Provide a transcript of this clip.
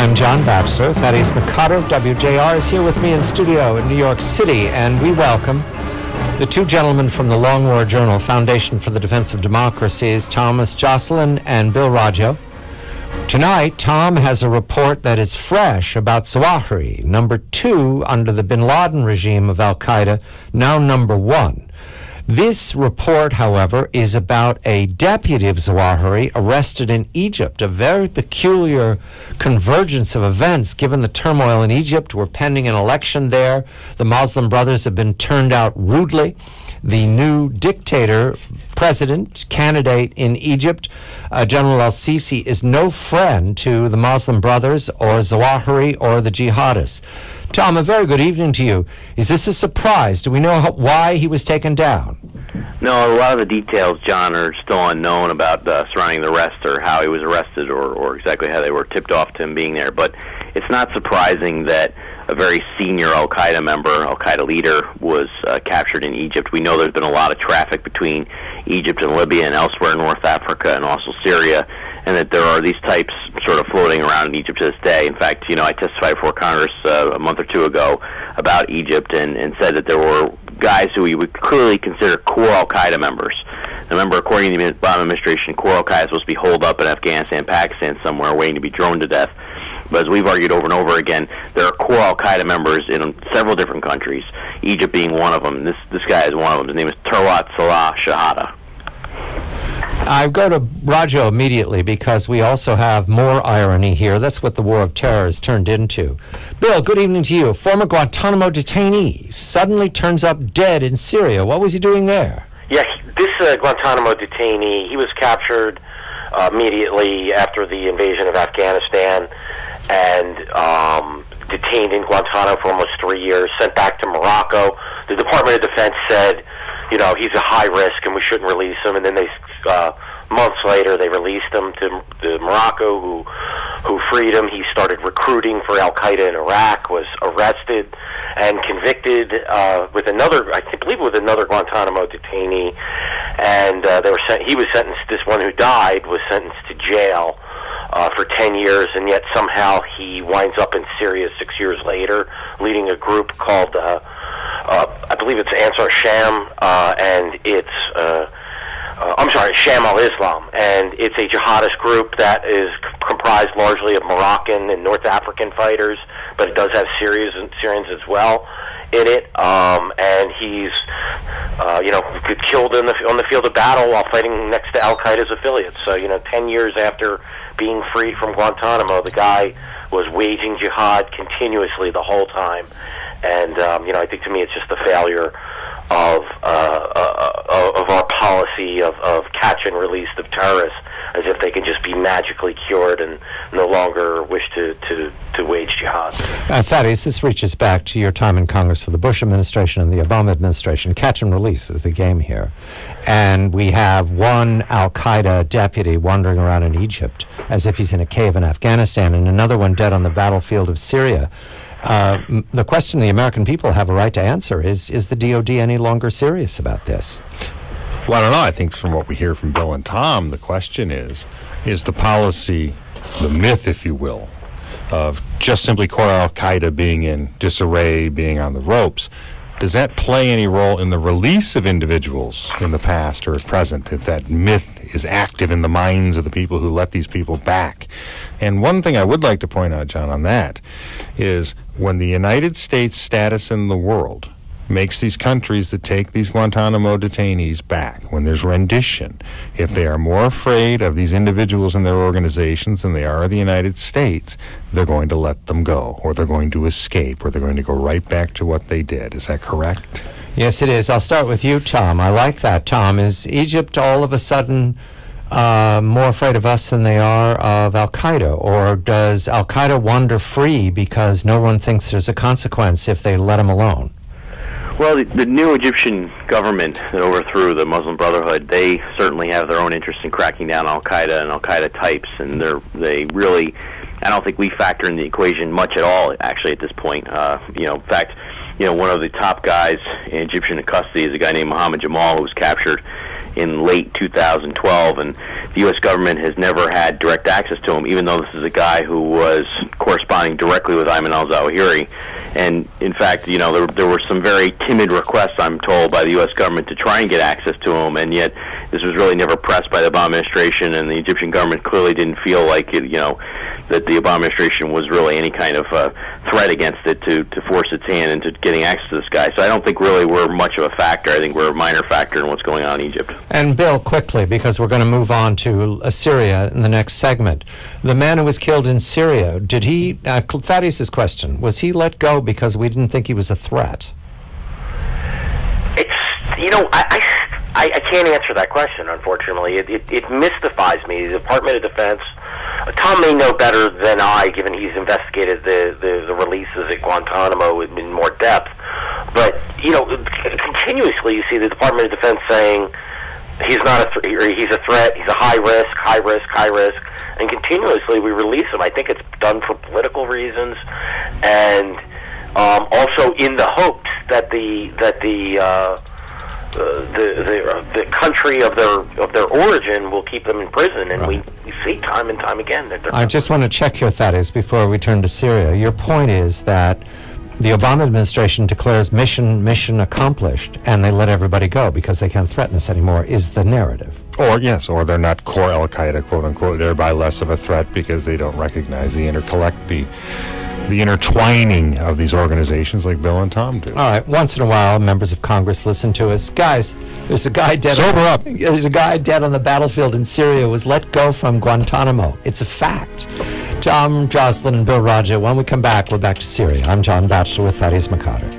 I'm John Batchelor. Thaddeus McCotter of WJR is here with me in studio in New York City, and we welcome the two gentlemen from the Long War Journal, Foundation for the Defense of Democracies, Thomas Joscelyn and Bill Roggio. Tonight, Tom has a report that is fresh about Zawahiri, number 2 under the bin Laden regime of al-Qaeda, now number 1. This report, however, is about a deputy of Zawahiri arrested in Egypt, a very peculiar convergence of events given the turmoil in Egypt. We're pending an election there. The Muslim Brothers have been turned out rudely. The new dictator, president, candidate in Egypt, General al-Sisi, is no friend to the Muslim Brothers or Zawahiri or the jihadists. Tom, a very good evening to you. Is this a surprise? Do we know why he was taken down? No, a lot of the details, John, are still unknown about surrounding the arrest or how he was arrested or exactly how they were tipped off to him being there. But it's not surprising that a very senior al-Qaeda member, al-Qaeda leader, was captured in Egypt. We know there's been a lot of traffic between Egypt and Libya and elsewhere in North Africa and also Syria, and that there are these types sort of floating around in Egypt to this day. In fact, I testified before Congress a month or two ago about Egypt and said that there were guys who we would clearly consider core al-Qaeda members. Remember, according to the Obama administration, core al-Qaeda is supposed to be holed up in Afghanistan, Pakistan somewhere, waiting to be droned to death. But as we've argued over and over again, there are core al-Qaeda members in several different countries, Egypt being one of them. This guy is one of them. His name is Turwat Salah Shahada. I go to Roggio immediately because we also have more irony here. That's what the war of terror has turned into. Bill, good evening to you. Former Guantanamo detainee suddenly turns up dead in Syria. What was he doing there? Yes, this Guantanamo detainee, he was captured immediately after the invasion of Afghanistan and detained in Guantanamo for almost 3 years, sent back to Morocco. The Department of Defense said, he's a high risk and we shouldn't release him. And then months later, they released him to Morocco, who freed him. He started recruiting for Al-Qaeda in Iraq, was arrested and convicted with another Guantanamo detainee. And he was sentenced, this one who died was sentenced to jail for 10 years, and yet somehow he winds up in Syria 6 years later, leading a group called, I believe it's Ansar Sham, and it's, Sham al-Islam, and it's a jihadist group that is comprised largely of Moroccan and North African fighters, but it does have Syrians as well in it, and he's, killed on the field of battle while fighting next to Al-Qaeda's affiliates. So, 10 years after being freed from Guantanamo, the guy was waging jihad continuously the whole time. And, I think to me it's just a failure of our policy of catch and release of terrorists, as if they can just be magically cured and no longer wish to wage jihad. Thaddeus, this reaches back to your time in Congress for the Bush administration and the Obama administration. Catch and release is the game here. And we have one al-Qaeda deputy wandering around in Egypt as if he's in a cave in Afghanistan, and another one dead on the battlefield of Syria. The question the American people have a right to answer is the DOD any longer serious about this? Well, I don't know. I think from what we hear from Bill and Tom, the question is the policy, the myth, if you will, of just simply core al-Qaeda being in disarray, being on the ropes, does that play any role in the release of individuals in the past or present, if that myth is active in the minds of the people who let these people back? And one thing I would like to point out, John, on that is when the United States status in the world makes these countries that take these Guantanamo detainees back, when there's rendition, if they are more afraid of these individuals and their organizations than they are of the United States, they're going to let them go, or they're going to escape, or they're going to go right back to what they did. Is that correct? Yes, it is. I'll start with you, Tom. I like that, Tom. Is Egypt all of a sudden more afraid of us than they are of Al-Qaeda? Or does Al-Qaeda wander free because no one thinks there's a consequence if they let them alone? Well, the new Egyptian government that overthrew the Muslim Brotherhood, they certainly have their own interest in cracking down Al-Qaeda and Al-Qaeda types, and they really, I don't think we factor in the equation much at all, actually, at this point. In fact, one of the top guys in Egyptian custody is a guy named Mohammed Jamal, who was captured in late 2012, and the U.S. government has never had direct access to him, even though this is a guy who was corresponding directly with Ayman al-Zawahiri. And in fact, you know, there were some very timid requests, I'm told, by the U.S. government to try and get access to him, and yet this was really never pressed by the Obama administration, and the Egyptian government clearly didn't feel like it, you know, that the Obama administration was really any kind of threat against it to force its hand into getting access to this guy. So I don't think really we're much of a factor. I think we're a minor factor in what's going on in Egypt. And Bill, quickly, because we're going to move on to Syria in the next segment. The man who was killed in Syria, did he, Thaddeus' question, was he let go because we didn't think he was a threat? It's, you know, I can't answer that question, unfortunately. It mystifies me. The Department of Defense, Tom may know better than I, given he's investigated the releases at Guantanamo in more depth. But, you know, continuously you see the Department of Defense saying he's not a he's a threat, he's a high risk, high risk, high risk, and continuously we release him. I think it's done for political reasons, and also in the hopes that the country of their origin will keep them in prison, and we see time and time again that they're. I just want to check here, Thaddeus, before we turn to Syria. Your point is that the Obama administration declares mission accomplished, and they let everybody go because they can't threaten us anymore, is the narrative. Or, yes, or they're not core al-Qaeda, quote-unquote, thereby less of a threat because they don't recognize the intertwining of these organizations like Bill and Tom do. All right, once in a while, members of Congress listen to us. Guys, there's a guy dead. Sober up. There's a guy dead on the battlefield in Syria who was let go from Guantanamo. It's a fact. Tom Joscelyn and Bill Roggio. When we come back, we're back to Syria. I'm John Batchelor with Thaddeus McCotter.